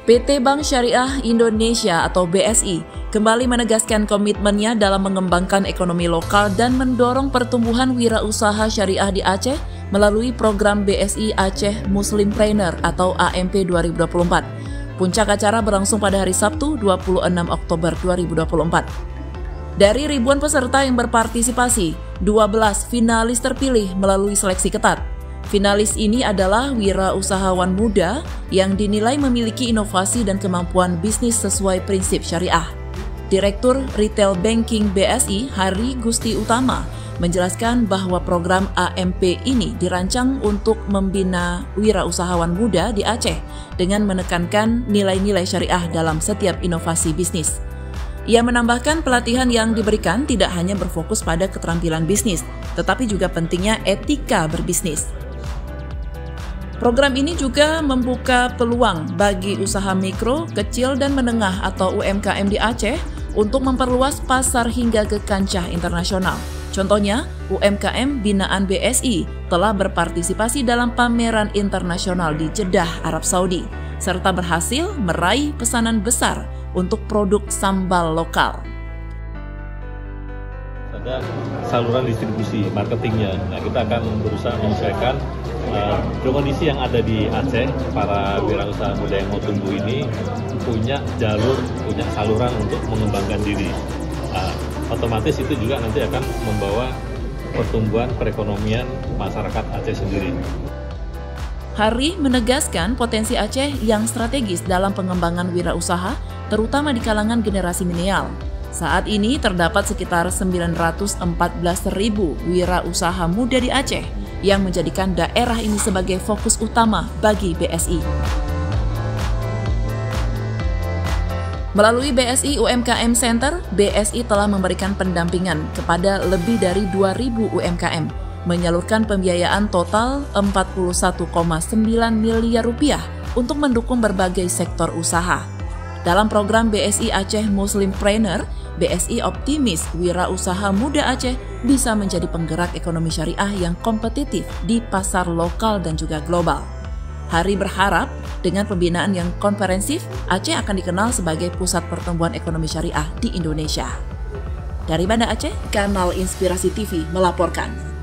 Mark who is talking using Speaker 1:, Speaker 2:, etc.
Speaker 1: PT Bank Syariah Indonesia atau BSI kembali menegaskan komitmennya dalam mengembangkan ekonomi lokal dan mendorong pertumbuhan wirausaha syariah di Aceh melalui program BSI Aceh Muslimpreneur atau AMP 2024. Puncak acara berlangsung pada hari Sabtu 26 Oktober 2024. Dari ribuan peserta yang berpartisipasi, 12 finalis terpilih melalui seleksi ketat. Finalis ini adalah wirausahawan muda yang dinilai memiliki inovasi dan kemampuan bisnis sesuai prinsip syariah. Direktur Retail Banking BSI, Hari Gusti Utama, menjelaskan bahwa program AMP ini dirancang untuk membina wirausahawan muda di Aceh dengan menekankan nilai-nilai syariah dalam setiap inovasi bisnis. Ia menambahkan pelatihan yang diberikan tidak hanya berfokus pada keterampilan bisnis, tetapi juga pentingnya etika berbisnis. Program ini juga membuka peluang bagi usaha mikro, kecil, dan menengah atau UMKM di Aceh untuk memperluas pasar hingga ke kancah internasional. Contohnya, UMKM binaan BSI telah berpartisipasi dalam pameran internasional di Jeddah, Arab Saudi, serta berhasil meraih pesanan besar untuk produk sambal lokal.
Speaker 2: Ada saluran distribusi marketingnya. Nah, kita akan berusaha menyesuaikan kondisi yang ada di Aceh. Para wirausaha muda yang mau tumbuh ini punya jalur, punya saluran untuk mengembangkan diri. Otomatis itu juga nanti akan membawa pertumbuhan perekonomian masyarakat Aceh sendiri.
Speaker 1: Hari menegaskan potensi Aceh yang strategis dalam pengembangan wirausaha, terutama di kalangan generasi milenial. Saat ini terdapat sekitar 914.000 wirausaha muda di Aceh yang menjadikan daerah ini sebagai fokus utama bagi BSI. Melalui BSI UMKM Center, BSI telah memberikan pendampingan kepada lebih dari 2.000 UMKM, menyalurkan pembiayaan total 41,9 miliar rupiah untuk mendukung berbagai sektor usaha. Dalam program BSI Aceh Muslimpreneur, BSI optimis wirausaha muda Aceh bisa menjadi penggerak ekonomi syariah yang kompetitif di pasar lokal dan juga global. Hari berharap dengan pembinaan yang komprehensif, Aceh akan dikenal sebagai pusat pertumbuhan ekonomi syariah di Indonesia. Dari Banda Aceh, Kanal Inspirasi TV melaporkan.